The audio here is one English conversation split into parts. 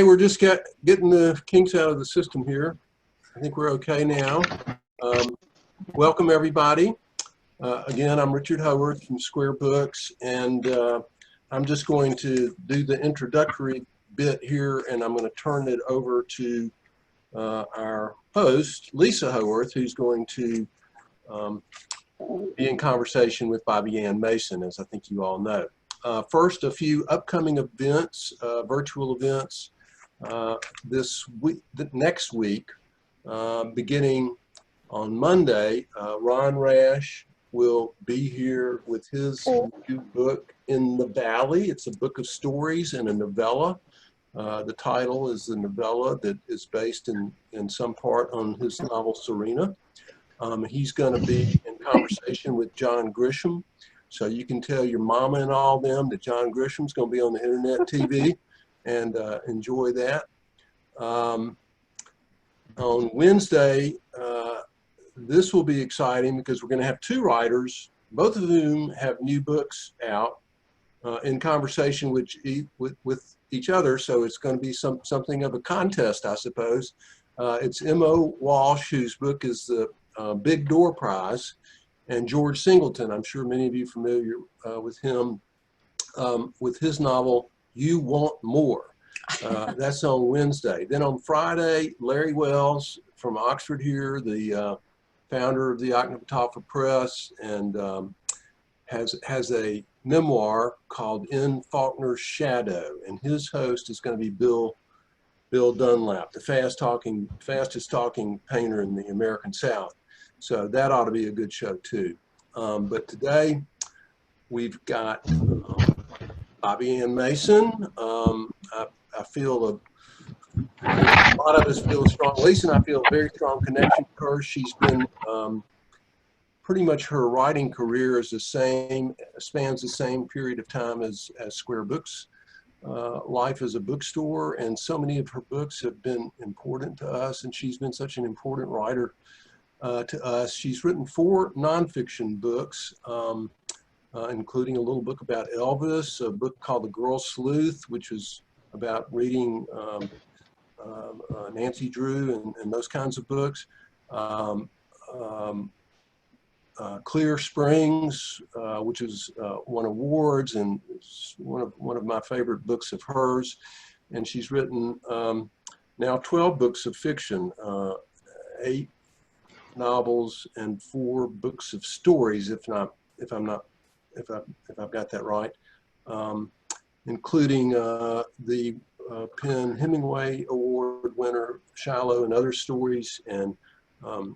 Okay, we're just getting the kinks out of the system here. I think we're okay now. Welcome everybody. Again, I'm Richard Howorth from Square Books, and I'm just going to do the introductory bit here, and I'm going to turn it over to our host, Lisa Howorth, who's going to be in conversation with Bobbie Ann Mason, as I think you all know. First, a few upcoming events, virtual events this week, next week, beginning on Monday. Ron Rash will be here with his new book, In the Valley. It's a book of stories and a novella. The title is the novella that is based in some part on his novel Serena. He's going to be in conversation with John Grisham. So you can tell your mama and all them that John Grisham's going to be on the internet TV and enjoy that. On Wednesday, this will be exciting because we're going to have two writers, both of whom have new books out, in conversation with each other. So it's going to be something of a contest, I suppose. It's M.O. Walsh, whose book is the Big Door Prize, and George Singleton. I'm sure many of you are familiar with him, with his novel, You Want More. That's on Wednesday. Then on Friday, Larry Wells from Oxford here, the founder of the Akhnatopha Press, and has a memoir called In Faulkner's Shadow, and his host is going to be Bill Dunlap, the fastest talking painter in the American South. So that ought to be a good show too. But today we've got Bobbie Ann Mason. I feel a lot of us feel a strong, Lisa and I feel a very strong connection to her. She's been pretty much, her writing career is spans the same period of time as Square Books. Life as a bookstore, and so many of her books have been important to us, and she's been such an important writer to us. She's written 4 nonfiction books, including a little book about Elvis, a book called The Girl Sleuth, which was about reading Nancy Drew and those kinds of books. Clear Springs, which is won awards and is one of my favorite books of hers. And she's written now 12 books of fiction, 8 novels and 4 books of stories, if I've got that right, including the PEN Hemingway Award winner Shiloh and Other Stories, and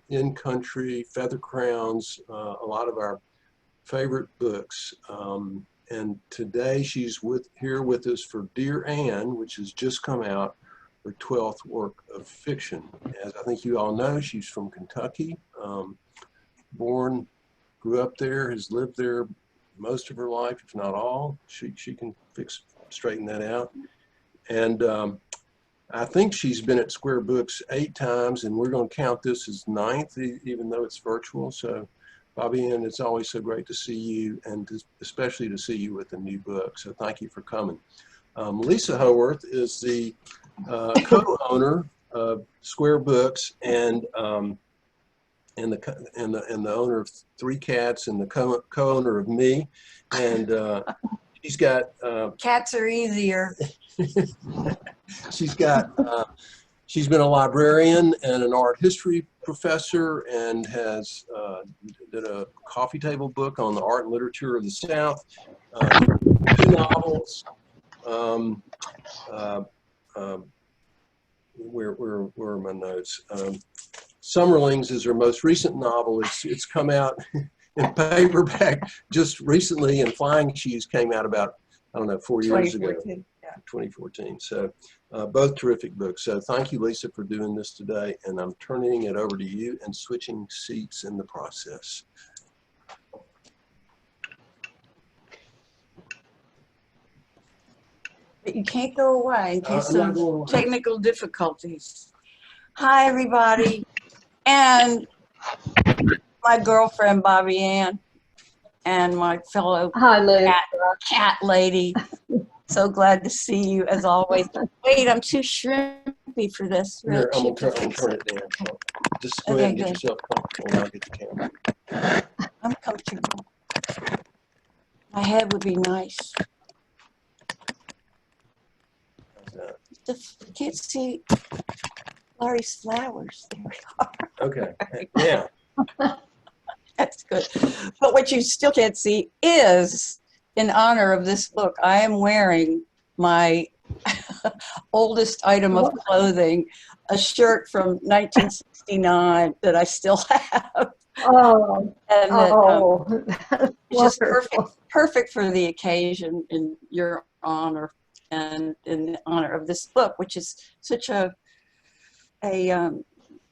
In Country, Feather Crowns, a lot of our favorite books. And today she's here with us for Dear Anne, which has just come out, her 12th work of fiction. As I think you all know, she's from Kentucky, grew up there, has lived there most of her life, if not all. She can straighten that out. And I think she's been at Square Books 8 times, and we're going to count this as 9th, even though it's virtual. So, Bobbie Ann, it's always so great to see you, and especially to see you with a new book. So thank you for coming. Lisa Howorth is the co-owner of Square Books, and the owner of 3 Cats, and the co-owner of me. And she's got cats are easier. She's been a librarian and an art history professor, and has did a coffee table book on the art and literature of the South, 2 novels. Where are my notes? Summerlings is her most recent novel. It's come out in paperback just recently, and Flying Shoes came out about, I don't know, 4 years ago. 2014. So both terrific books. So thank you, Lisa, for doing this today, and I'm turning it over to you and switching seats in the process. But you can't go away in case of technical difficulties. Hi, everybody. And my girlfriend, Bobbie Ann, and my fellow cat lady. So glad to see you as always. Wait, I'm too shrimpy for this. Here, I'm Rich. gonna turn it down. Just go Okay, ahead and get good. yourself comfortable, and I'll get the camera. I'm comfortable. My head would be nice. How's that? Can't see Larry's flowers. There we are. Okay. Yeah. That's good. But what you still can't see is, in honor of this book, I am wearing my oldest item of clothing, a shirt from 1969 that I still have. Oh, And that, it's just perfect for the occasion in your honor and in honor of this book, which is such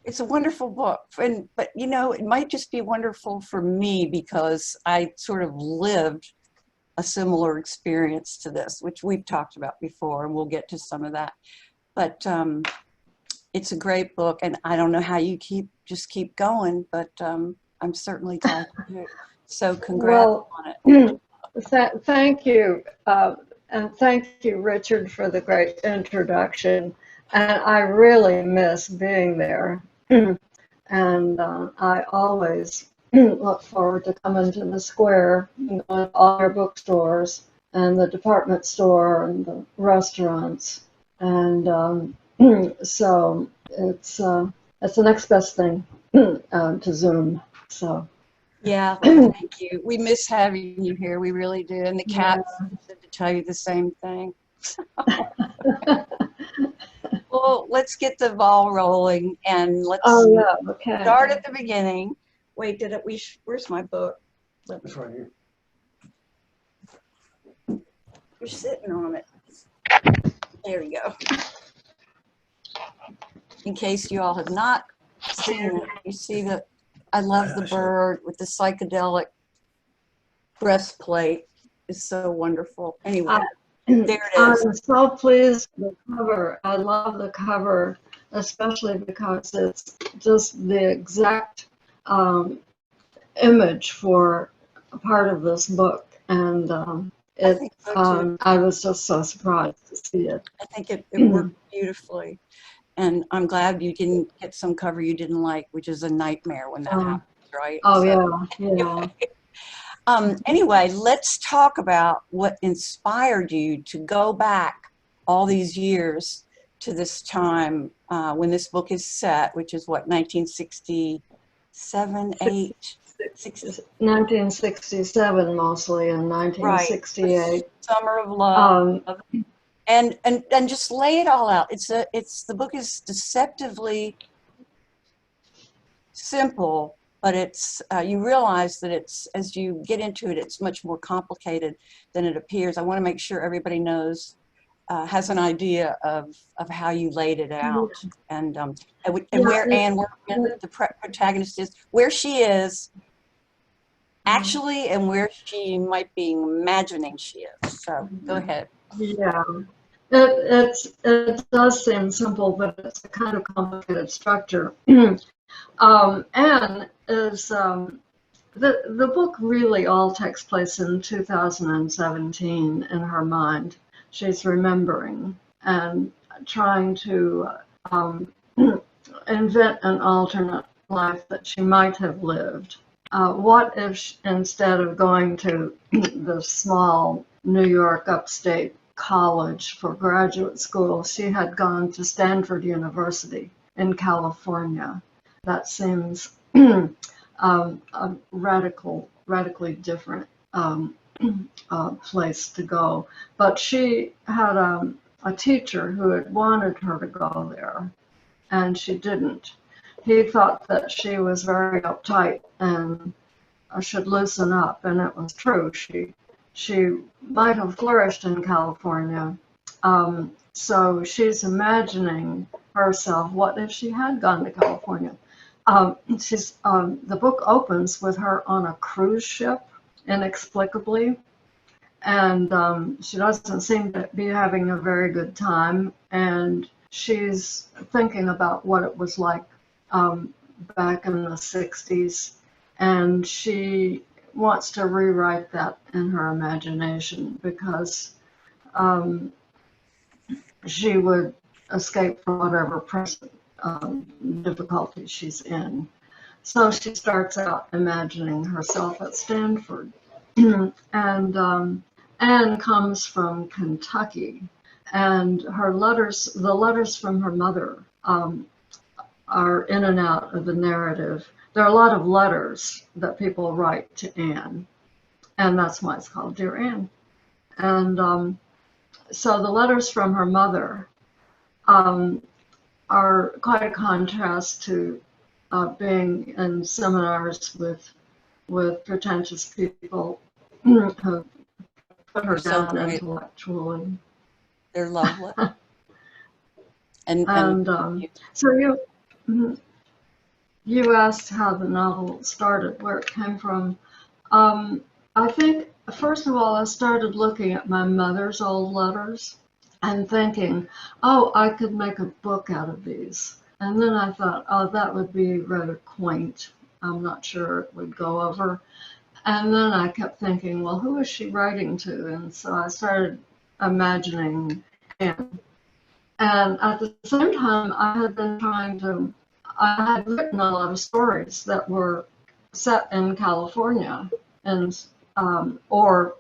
it's a wonderful book. But you know, it might just be wonderful for me because I sort of lived a similar experience to this, which we've talked about before, and we'll get to some of that. But it's a great book, and I don't know how you just keep going, but I'm certainly glad to do it. So congrats on it. Thank you. And thank you, Richard, for the great introduction. And I really miss being there. And I always look forward to coming to the square, and going to all our bookstores and the department store and the restaurants. And so it's the next best thing to Zoom. So. Yeah, well, thank you. We miss having you here. We really do. And the cats said to tell you the same thing. Well, let's get the ball rolling and let's start at the beginning. Wait, where's my book? It's right here. You're sitting on it. There you go. In case you all have not seen it, you see that I love the bird with the psychedelic breastplate. It's so wonderful. Anyway, there it is. I'm so pleased with the cover. I love the cover, especially because it's just the exact image for a part of this book. And I was just so surprised to see it. I think it worked beautifully. And I'm glad you didn't get some cover you didn't like, which is a nightmare when that happens, right? Oh, so, yeah. Anyway, let's talk about what inspired you to go back all these years to this time when this book is set, which is what, 1967, 8? 1967 mostly, and 1968. Right. Summer of Love. And just lay it all out. The book is deceptively simple, but it's you realize that as you get into it, it's much more complicated than it appears. I want to make sure everybody knows, has an idea of how you laid it out, and where Anne Workman, the protagonist, is, where she is actually, and where she might be imagining she is. So go ahead. Yeah. It does seem simple, but it's a kind of complicated structure. Anne is the book really all takes place in 2017 in her mind. She's remembering and trying to invent an alternate life that she might have lived. What if instead of going to the small New York upstate college for graduate school, she had gone to Stanford University in California? That seems a radically different place to go. But she had a teacher who had wanted her to go there, and she didn't. He thought that she was very uptight and should loosen up, and it was true. She might have flourished in California. So she's imagining herself, what if she had gone to California? The book opens with her on a cruise ship, inexplicably, and she doesn't seem to be having a very good time, and she's thinking about what it was like back in the 60s, and she wants to rewrite that in her imagination because she would escape from whatever present difficulty she's in. So she starts out imagining herself at Stanford. And Anne comes from Kentucky, and her letters, the letters from her mother, are in and out of the narrative. There are a lot of letters that people write to Anne, and that's why it's called Dear Anne. And so the letters from her mother are quite a contrast to being in seminars with pretentious people who put her So down great. intellectually. They're lovely. And So you asked how the novel started, where it came from. I think, first of all, I started looking at my mother's old letters and thinking, oh, I could make a book out of these. And then I thought, oh, that would be rather quaint. I'm not sure it would go over. And then I kept thinking, well, who is she writing to? And so I started imagining Anne. And at the same time, I had written a lot of stories that were set in California, and or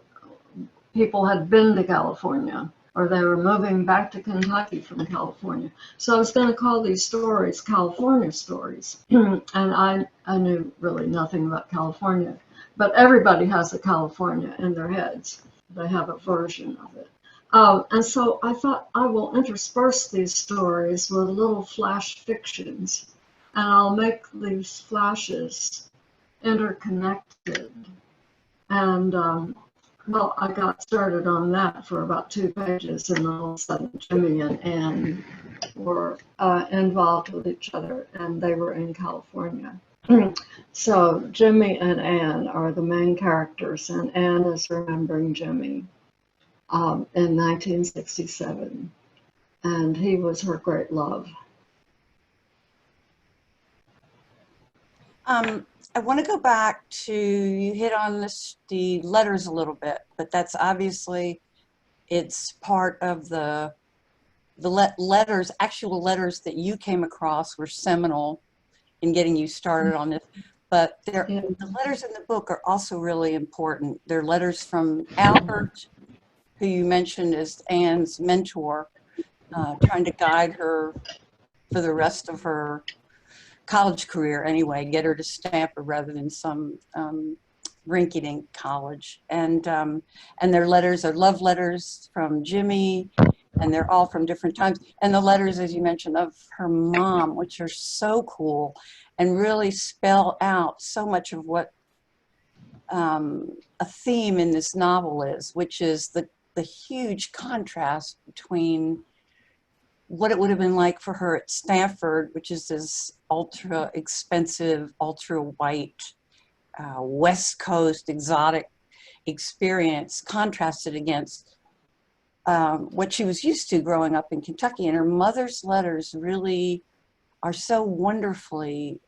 people had been to California, or they were moving back to Kentucky from California. So I was going to call these stories California stories. And I knew really nothing about California, but everybody has a California in their heads. They have a version of it. And so I thought I will intersperse these stories with little flash fictions, and I'll make these flashes interconnected. And well, I got started on that for about 2 pages, and all of a sudden Jimmy and Anne were involved with each other, and they were in California. So Jimmy and Anne are the main characters, and Anne is remembering Jimmy in 1967, and he was her great love. I want to go back to, you hit on the letters a little bit, but that's obviously, it's part of the letters, actual letters that you came across were seminal in getting you started on this. But the letters in the book are also really important. They're letters from Albert, who you mentioned as Anne's mentor, trying to guide her for the rest of her college career anyway, get her to Stanford rather than some rinky-dink college. And their letters are love letters from Jimmy, and they're all from different times. And the letters, as you mentioned, of her mom, which are so cool and really spell out so much of what a theme in this novel is, which is the huge contrast between what it would have been like for her at Stanford, which is this ultra expensive, ultra white, West Coast exotic experience, contrasted against what she was used to growing up in Kentucky. And her mother's letters really are so wonderfully,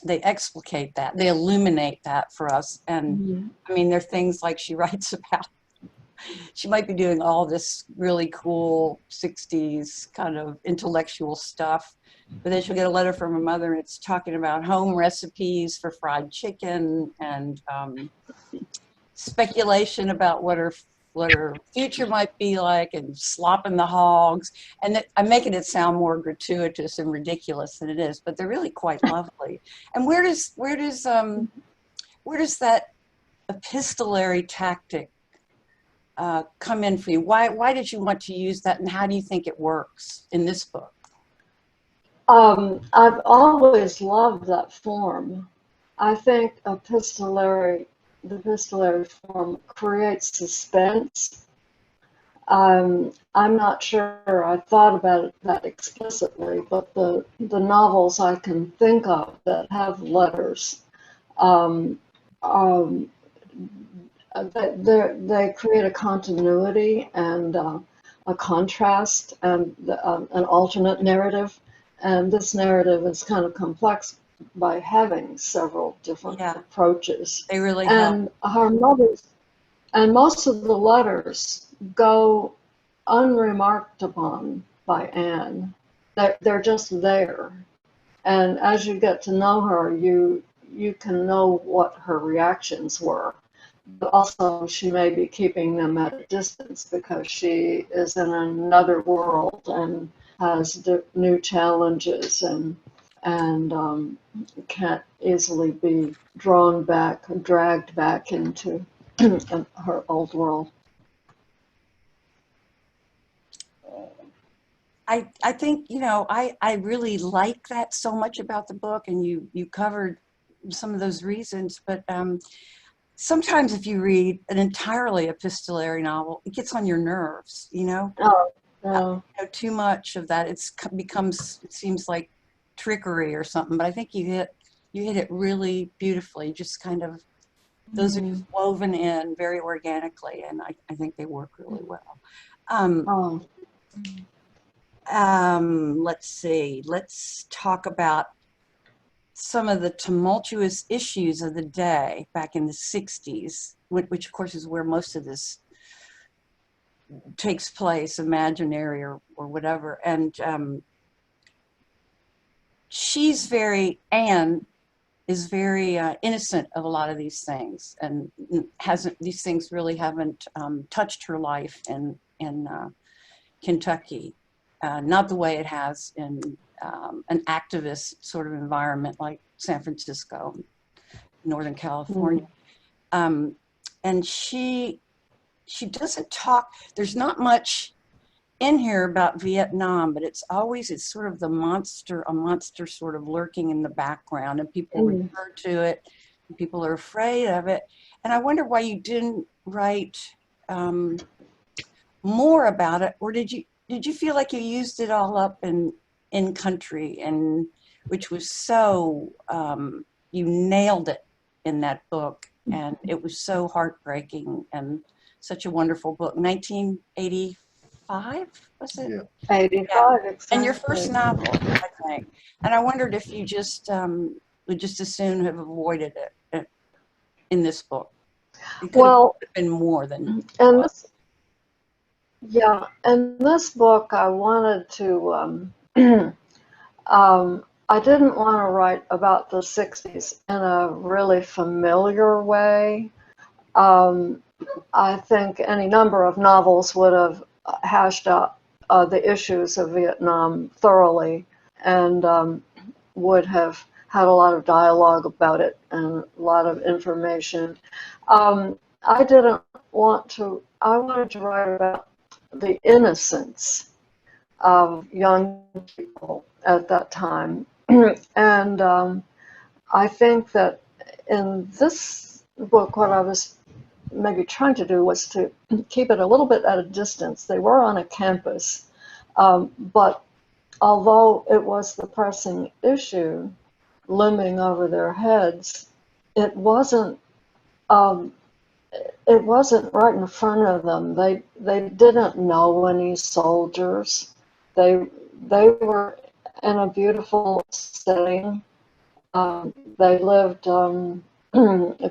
they explicate that, they illuminate that for us. And I mean, there are things like she writes about, she might be doing all this really cool 60s kind of intellectual stuff, but then she'll get a letter from her mother and it's talking about home recipes for fried chicken and speculation about what her future might be like, and slopping the hogs. And I'm making it sound more gratuitous and ridiculous than it is, but they're really quite lovely. And where does that epistolary tactic come in for you? Why did you want to use that, and how do you think it works in this book? I've always loved that form. I think the epistolary form creates suspense. I'm not sure I thought about it that explicitly, but the novels I can think of that have letters, they create a continuity and a contrast and an alternate narrative. And this narrative is kind of complex by having several different approaches. They really and help. Her mother's, and most of the letters go unremarked upon by Anne. They're just there. And as you get to know her, you can know what her reactions were. But also, she may be keeping them at a distance because she is in another world and has new challenges and can't easily be drawn back, dragged back into her old world. I think, you know, I really like that so much about the book, and you covered some of those reasons, but sometimes if you read an entirely epistolary novel, it gets on your nerves, you know? Oh, You know, too much of that, it seems like trickery or something, but I think you hit it really beautifully, just kind of, those are just woven in very organically, and I think they work really well. Let's see, let's talk about some of the tumultuous issues of the day back in the 60s, which of course is where most of this takes place, imaginary or whatever. And Anne is very innocent of a lot of these things, and these things really haven't touched her life in Kentucky, not the way it has in an activist sort of environment like San Francisco, Northern California. And she doesn't talk, there's not much in here about Vietnam, but it's sort of a monster sort of lurking in the background, and people refer to it, and people are afraid of it. And I wonder why you didn't write more about it, or did you feel like you used it all up in Country, and which was so, you nailed it in that book, and it was so heartbreaking and such a wonderful book. 1985, was it? Yeah. 85, yeah. exactly. And your first novel, I think. And I wondered if you just would just as soon have avoided it in this book. It could have been more than it was. Yeah, in this book, I wanted to, I didn't want to write about the 60s in a really familiar way. I think any number of novels would have hashed out the issues of Vietnam thoroughly, and would have had a lot of dialogue about it and a lot of information. I didn't want to, I wanted to write about the innocence of young people at that time. And I think that in this book, what I was maybe trying to do was to keep it a little bit at a distance. They were on a campus, but although it was the pressing issue looming over their heads, it wasn't right in front of them. They didn't know any soldiers. They were in a beautiful setting. They lived a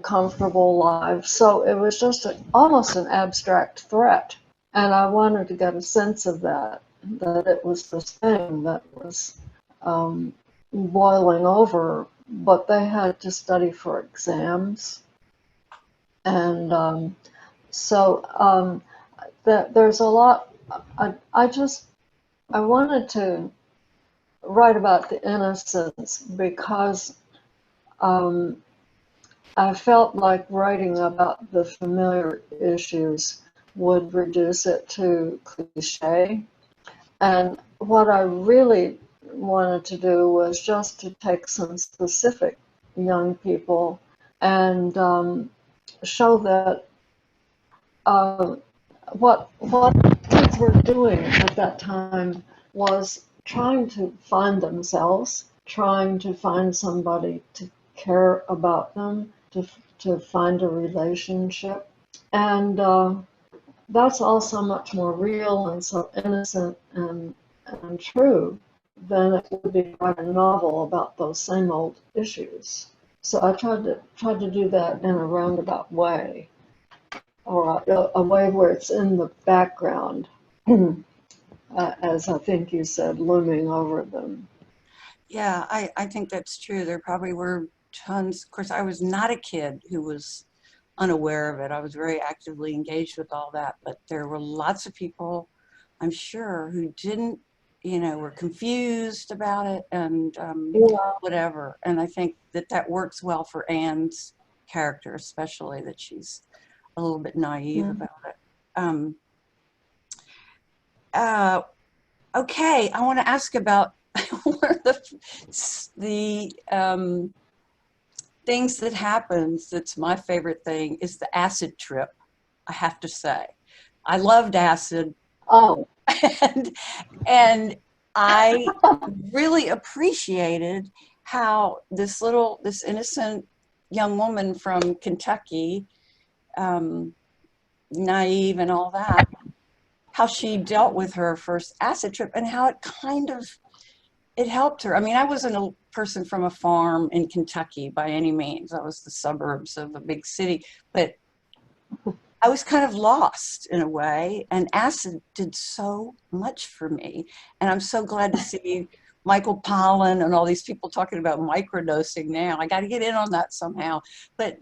comfortable life. So it was just almost an abstract threat. And I wanted to get a sense of that it was this thing that was boiling over, but they had to study for exams. And there's a lot. I wanted to write about the innocence because I felt like writing about the familiar issues would reduce it to cliche. And what I really wanted to do was just to take some specific young people and show that what kids were doing at that time was trying to find themselves, trying to find somebody to care about them, to find a relationship. And that's all so much more real and so innocent and true than it would be to write a novel about those same old issues. So I tried to do that in a roundabout way. or a way where it's in the background, as I think you said, looming over them. Yeah, I think that's true. There probably were tons. Of course, I was not a kid who was unaware of it. I was very actively engaged with all that, but there were lots of people, I'm sure, who didn't, were confused about it and Yeah. whatever. And I think that works well for Anne's character, especially that she's a little bit naive about it. Okay, I want to ask about one of the things that happens. That's my favorite thing is the acid trip. I have to say, I loved acid, Oh, and I really appreciated how this innocent young woman from Kentucky, naive and all that, how she dealt with her first acid trip and how it helped her. I mean, I wasn't a person from a farm in Kentucky by any means. I was the suburbs of a big city, but I was kind of lost in a way, and acid did so much for me. And I'm so glad to see Michael Pollan and all these people talking about microdosing now. I got to get in on that somehow. But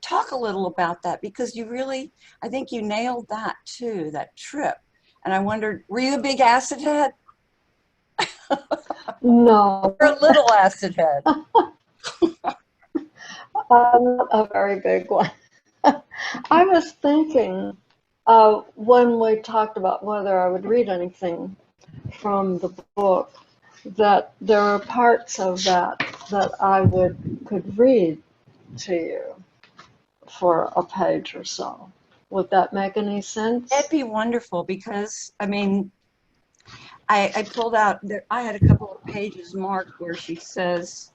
talk a little about that, because I think you nailed that too, that trip. And I wondered, were you a big acid head? no, Or a little acid head? I'm not a very big one. I was thinking when we talked about whether I would read anything from the book, that there are parts of that I could read to you for a page or so. Would that make any sense? That'd be wonderful, because, I mean, I pulled out, I had a couple of pages marked where she says,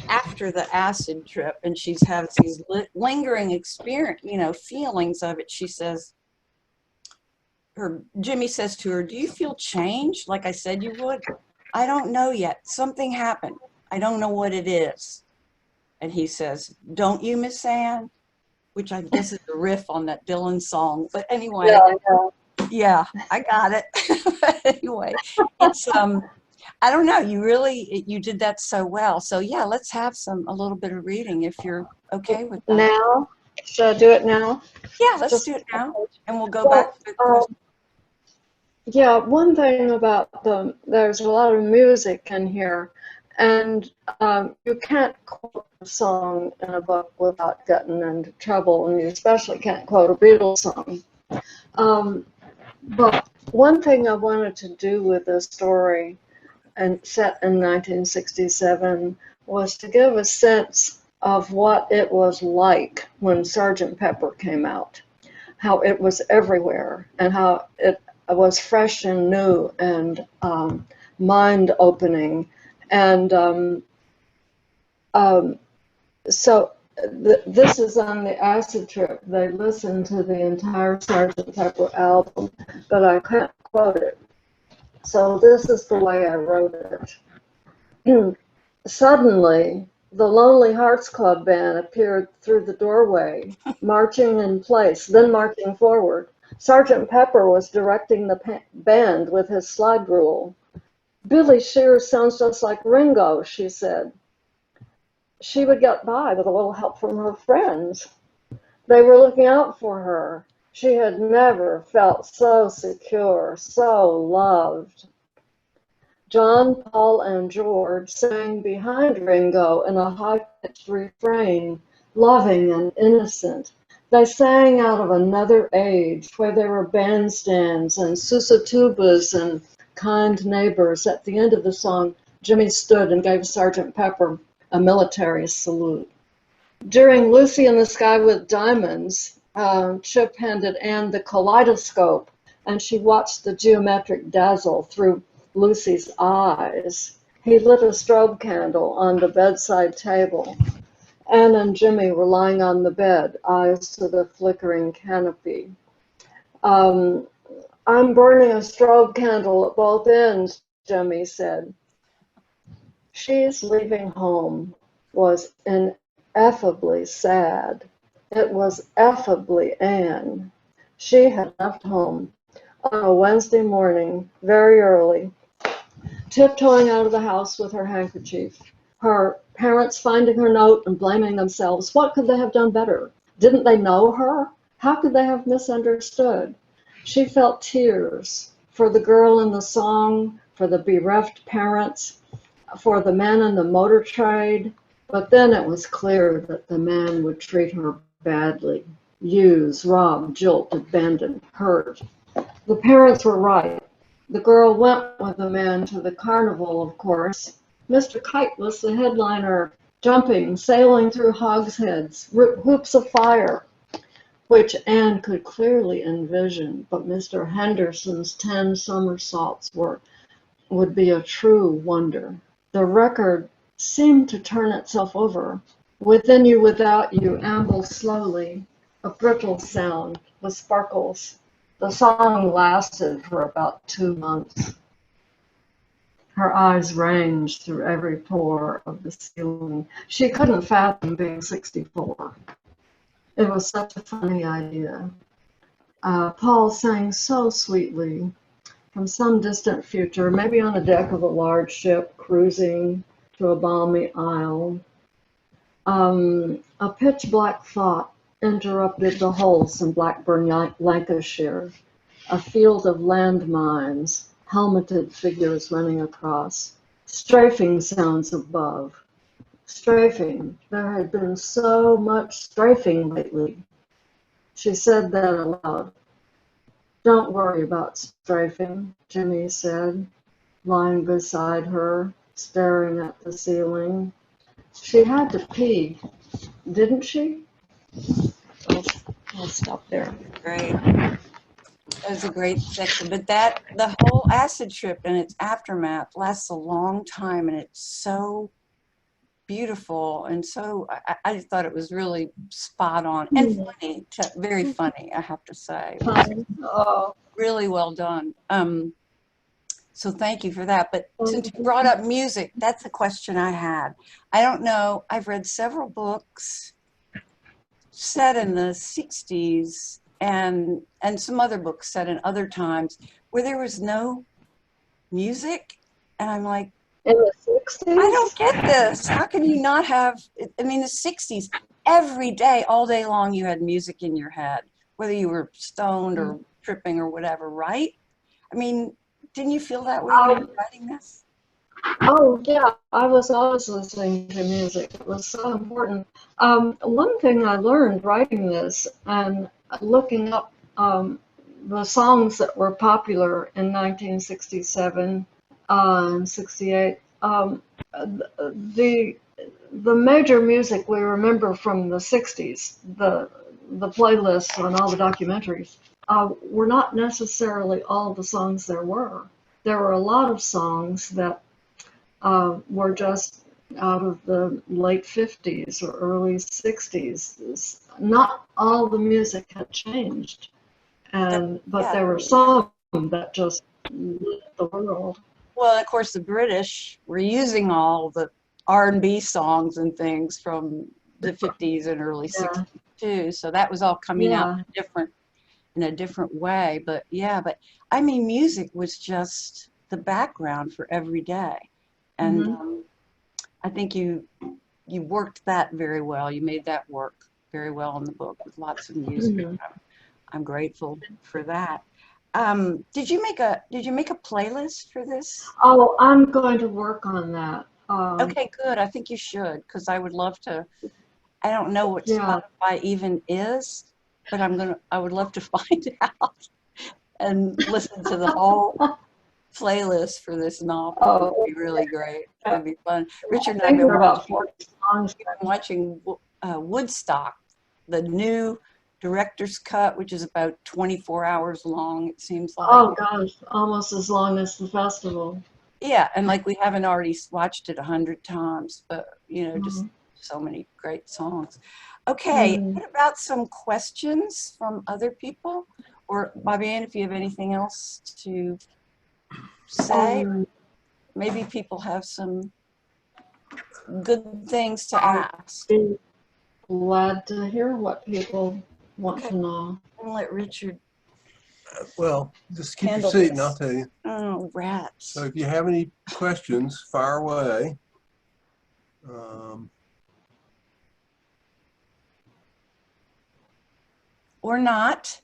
after the acid trip, and she's has these lingering experience, feelings of it. She says, Jimmy says to her, "Do you feel changed like I said you would?" "I don't know yet. Something happened. I don't know what it is." And he says, "Don't you, Miss Anne?" Which I guess is a riff on that Dylan song. But anyway, yeah, I got it. Anyway, it's I don't know. You did that so well. So yeah, let's have a little bit of reading if you're okay with that. Now? Should I do it now? Yeah, let's do it now, and we'll go back to the question. Yeah, one thing about there's a lot of music in here, and you can't quote a song in a book without getting into trouble, and you especially can't quote a Beatles song. But one thing I wanted to do with this story, and set in 1967, was to give a sense of what it was like when Sgt. Pepper came out, how it was everywhere, and how it was fresh and new and mind-opening. And so this is on the acid trip. They listened to the entire Sgt. Pepper album, but I can't quote it. So this is the way I wrote it. Suddenly, the Lonely Hearts Club band appeared through the doorway, marching in place, then marching forward. Sgt. Pepper was directing the band with his slide rule. "Billy Shears sounds just like Ringo," she said. She would get by with a little help from her friends. They were looking out for her. She had never felt so secure, so loved. John, Paul, and George sang behind Ringo in a high-pitched refrain, loving and innocent. They sang out of another age where there were bandstands and susutubas and kind neighbors. At the end of the song, Jimmy stood and gave Sgt. Pepper a military salute. During Lucy in the Sky with Diamonds, Chip handed Anne the kaleidoscope, and she watched the geometric dazzle through Lucy's eyes. He lit a strobe candle on the bedside table. Anne and Jimmy were lying on the bed, eyes to the flickering canopy. "I'm burning a strobe candle at both ends," Jimmy said. "She's leaving home" was ineffably sad. It was effably Anne. She had left home on a Wednesday morning, very early, tiptoeing out of the house with her handkerchief. Her parents finding her note and blaming themselves. What could they have done better? Didn't they know her? How could they have misunderstood? She felt tears for the girl in the song, for the bereft parents, for the men in the motor trade. But then it was clear that the man would treat her badly. Use, rob, jilt, abandon, hurt. The parents were right. The girl went with the man to the carnival, of course. Mr. Kite was the headliner, jumping, sailing through hogsheads, hoops of fire, which Anne could clearly envision, but Mr. Henderson's 10 somersaults would be a true wonder. The record seemed to turn itself over. Within You, Without You ambled slowly, a brittle sound with sparkles. The song lasted for about 2 months. Her eyes ranged through every pore of the ceiling. She couldn't fathom being 64. It was such a funny idea. Paul sang so sweetly from some distant future, maybe on the deck of a large ship cruising to a balmy isle. A pitch black thought interrupted the wholesome Blackburn, Lancashire, a field of landmines, helmeted figures running across, strafing sounds above. Strafing. There had been so much strafing lately. She said that aloud. Don't worry about strafing, Jimmy said, lying beside her, staring at the ceiling. She had to pee, didn't she? I'll stop there. Great. That was a great section. But the whole acid trip and its aftermath lasts a long time, and it's so beautiful, and so I just thought it was really spot on and funny, very funny, I have to say. Oh. Really well done. So thank you for that. But since you brought up music, that's a question I had. I don't know, I've read several books set in the 60s and some other books set in other times where there was no music, and I'm like, In the 60s? I don't get this. How can you not have, I mean, the 60s, every day, all day long, you had music in your head, whether you were stoned or tripping or whatever, right? I mean, didn't you feel that way when you were writing this? Oh, yeah, I was always listening to music. It was so important. One thing I learned writing this and looking up the songs that were popular in 1967 and 68, the major music we remember from the 60s, the playlists and all the documentaries, were not necessarily all the songs there were. There were a lot of songs that were just out of the late 50s or early 60s. Not all the music had changed, but there were some that just lit the world. Well, of course, the British were using all the R&B songs and things from the 50s and early 60s too. So that was all coming out in a different way. But yeah, but I mean, music was just the background for every day. And I think you worked that very well. You made that work very well in the book with lots of music. I'm grateful for that. Did you make a playlist for this? Oh, I'm going to work on that. Okay, good. I think you should, because I would love to. I don't know what Spotify even is, but I would love to find out and listen to the whole playlist for this novel. It would be really great. It would be fun. Richard and I have been watching Woodstock, the new director's cut, which is about 24 hours long, it seems like. Oh gosh, almost as long as the festival. Yeah, and like we haven't already watched it 100 times, but you know, just so many great songs. Okay, what about some questions from other people? Or Bobbie Ann, if you have anything else to say, maybe people have some good things to ask. glad to hear what people want Okay. to know. I'll let Richard Well, just keep your handle seat and I'll this. tell you. Oh, rats. So if you have any questions, fire away. Or not.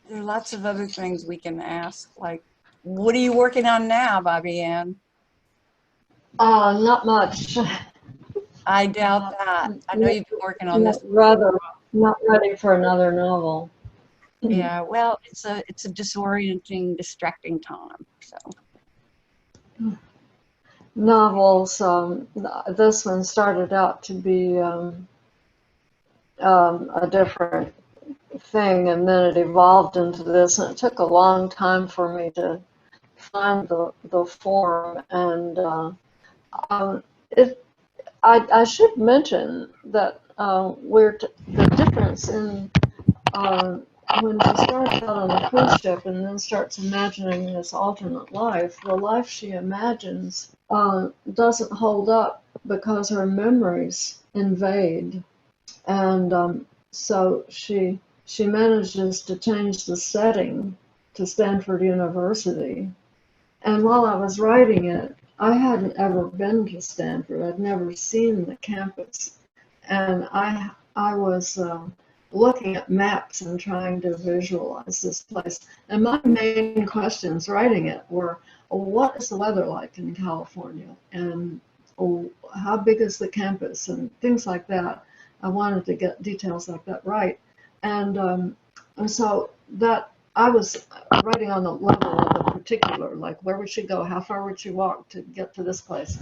There are lots of other things we can ask, like, what are you working on now, Bobbie Ann? Not much. I doubt that. I know you've been working on this. Rather, not ready for another novel. Yeah, well, it's a disorienting, distracting time. So Novels. This one started out to be a different thing, and then it evolved into this, and it took a long time for me to find the form. And I should mention that the difference in when she starts out on a cruise ship and then starts imagining this alternate life, the life she imagines doesn't hold up because her memories invade. And so she manages to change the setting to Stanford University. And while I was writing it, I hadn't ever been to Stanford. I'd never seen the campus. And I was looking at maps and trying to visualize this place. And my main questions writing it were, what is the weather like in California? And how big is the campus? And things like that. I wanted to get details like that right. And so that I was writing on the level of the particular, like where would she go? How far would she walk to get to this place?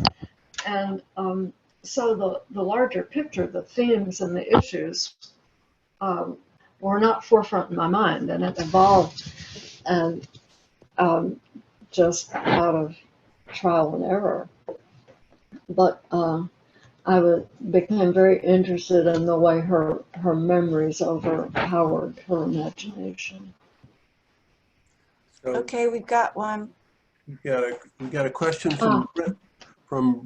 And so the larger picture, the themes and the issues were not forefront in my mind, and it evolved and just out of trial and error. But I became very interested in the way her memories overpowered her imagination. So okay, we've got one. we got a question from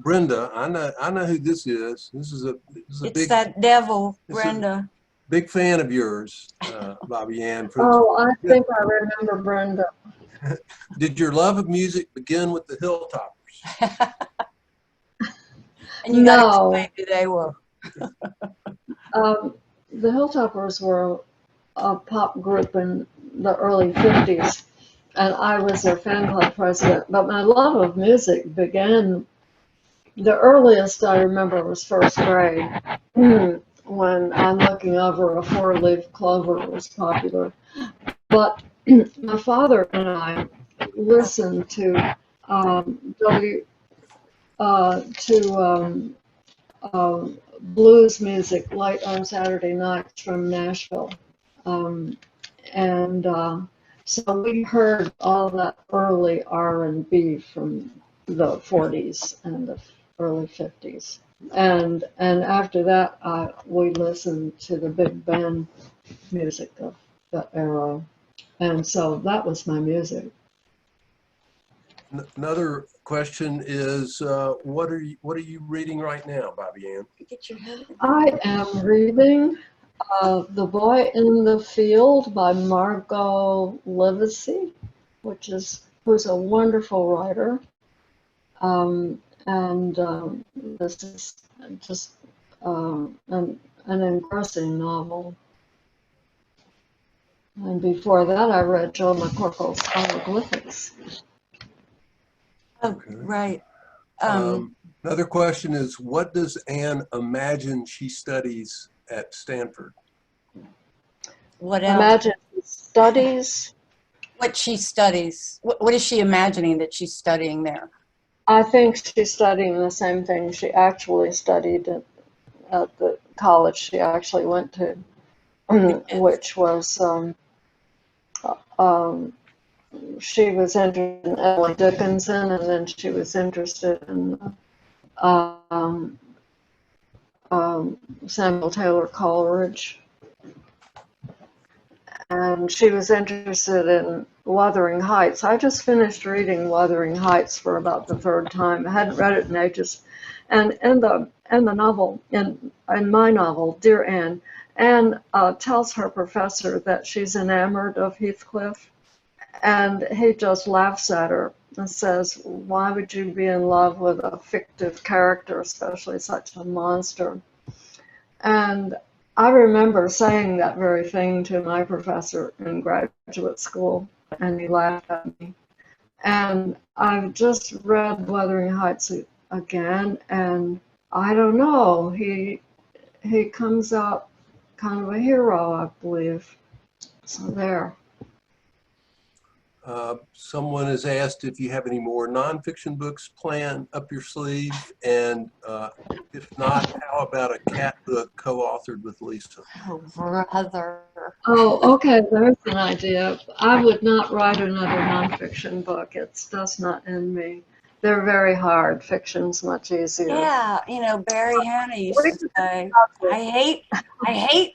Brenda. I know who this is. This is a It's big that devil, this is- Brenda. big fan of yours, Bobbie Ann. Oh, I think I remember Brenda. Did your love of music begin with the Hilltoppers? And you got to No. explain who they were. The Hilltoppers were a pop group in the early 50s, and I was their fan club president. But my love of music began, the earliest I remember was first grade, when I'm looking over a four-leaf clover was popular. But my father and I listened to blues music late on Saturday nights from Nashville. And so we heard all that early R&B from the 40s and the early 50s. And after that, we listened to the big band music of that era. And so that was my music. Another question is, what are you reading right now, Bobbie Ann? Get your head in. I am reading The Boy in the Field by Margot Livesey, who's a wonderful writer. This is just an engrossing novel. And before that, I read Joe McCorkle's Hieroglyphics. Oh, Okay. right. Another question is, what does Anne imagine she studies at Stanford? What else? Imagine studies. What she studies. What is she imagining that she's studying there? I think she's studying the same thing she actually studied at the college she actually went to, which was she was interested in Emily Dickinson, and then she was interested in Samuel Taylor Coleridge. and she was interested in Wuthering Heights. I just finished reading Wuthering Heights for about the third time. I hadn't read it in ages. And in the novel, in my novel, Dear Anne, Anne tells her professor that she's enamored of Heathcliff, and he just laughs at her and says, "Why would you be in love with a fictive character, especially such a monster?" And I remember saying that very thing to my professor in graduate school, and he laughed at me. And I've just read Wuthering Heights again, and I don't know, he comes out kind of a hero, I believe. So there. Someone has asked if you have any more nonfiction books planned up your sleeve, and if not, how about a cat book co-authored with Lisa? Oh, brother. Oh, okay, there's an idea. I would not write another nonfiction book. It's just not in me. They're very hard. Fiction's much easier. Yeah, you know, Barry Hannah used to say, I hate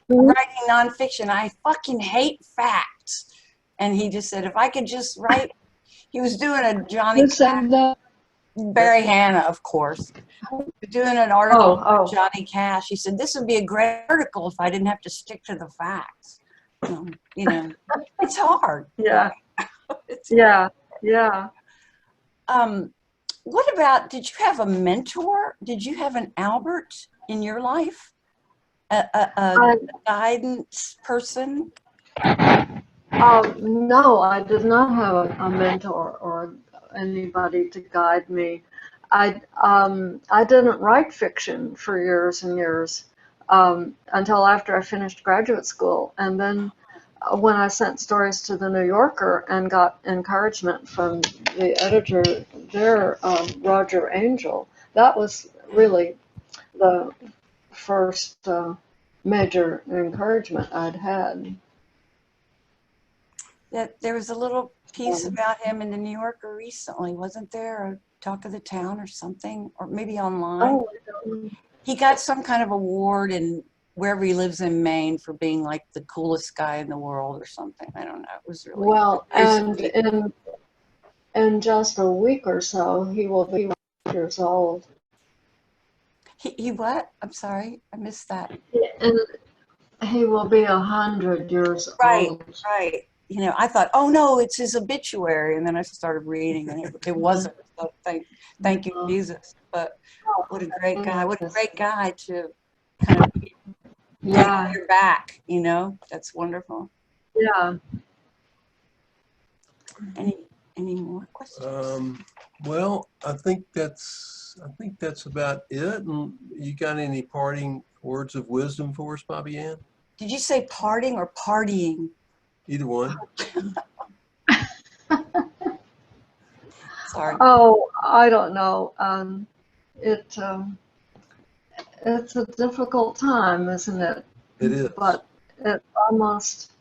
writing nonfiction. I fucking hate facts. And he just said, if I could just write, he was doing a Johnny Who said that? Barry Hannah, of course, doing an article Oh. with Johnny Cash. He said, this would be a great article if I didn't have to stick to the facts. You know, it's hard. Yeah. It's Yeah. Yeah. What about, did you have a mentor? Did you have an Albert in your life? A guidance person? No, I did not have a mentor or anybody to guide me. I didn't write fiction for years and years until after I finished graduate school. And then when I sent stories to the New Yorker and got encouragement from the editor there, Roger Angell, that was really the first major encouragement I'd had. That there was a little piece about him in the New Yorker recently, wasn't there? A talk of the town or something, or maybe online. Oh, He got some kind of award in wherever he lives in Maine for being like the coolest guy in the world or something. I don't know. It was really well, and in just a week or so, he will be 100 years old. He what? I'm sorry, I missed that. And he will be 100 years old. Right. You know, I thought, oh no, it's his obituary, and then I started reading, and it wasn't. So thank you, Jesus. But what a great guy! What a great guy to kind of take your back. You know, that's wonderful. Yeah. Any more questions? Well, I think that's about it. And you got any parting words of wisdom for us, Bobbie Ann? Did you say parting or partying? Either one. Sorry. Oh, I don't know. It's a difficult time, isn't it? It is. But it almost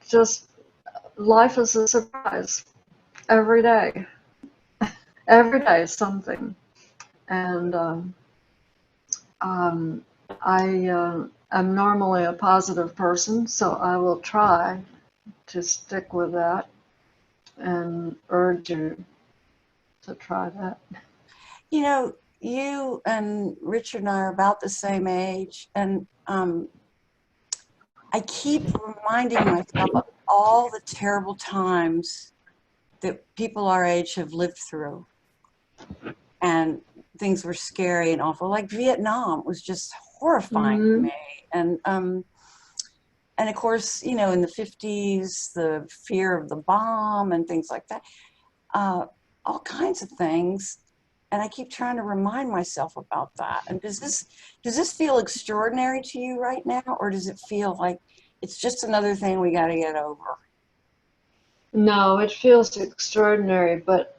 just life is a surprise every day. Every day is something, and I'm normally a positive person, so I will try to stick with that and urge you to try that. You know, you and Richard and I are about the same age, and I keep reminding myself of all the terrible times that people our age have lived through, and things were scary and awful. Like Vietnam was just horrifying to me, and of course, you know, in the 50s, the fear of the bomb and things like that, all kinds of things. And I keep trying to remind myself about that. And does this feel extraordinary to you right now, or does it feel like it's just another thing we got to get over? No, it feels extraordinary, but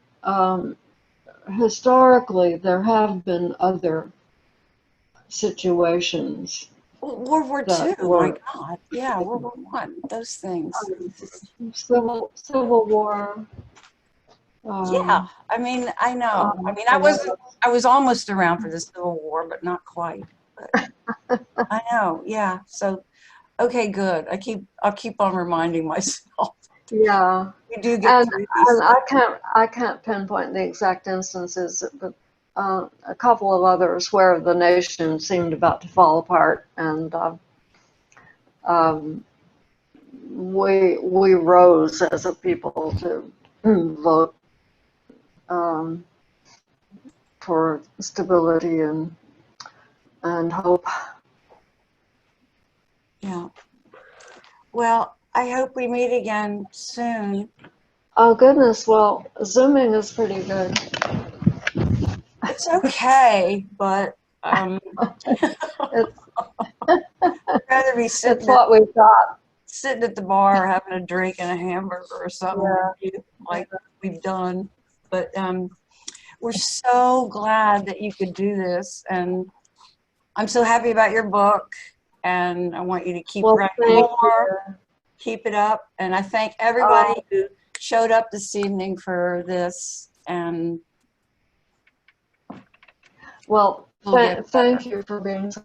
historically there have been other situations. World War II, my God. Yeah, World War I, those things. Civil War. Yeah, I mean, I know. I mean, I was almost around for the Civil War, but not quite. I know, yeah. So, okay, good. I'll keep on reminding myself. Yeah. We do get And through these. I can't pinpoint the exact instances, but a couple of others where the nation seemed about to fall apart, and um, we rose as a people to vote um, for stability and hope. Yeah. Well, I hope we meet again soon. Oh goodness, well, Zooming is pretty good. It's okay, but It's I'd rather be it's what we've got. sitting at the bar having a drink and a hamburger or something Yeah. with you, like we've done. But we're so glad that you could do this, and I'm so happy about your book, and I want you to keep Well, writing thank more, you. keep it up, and I thank everybody who showed up this evening for this, and Well, we'll get thank you for being so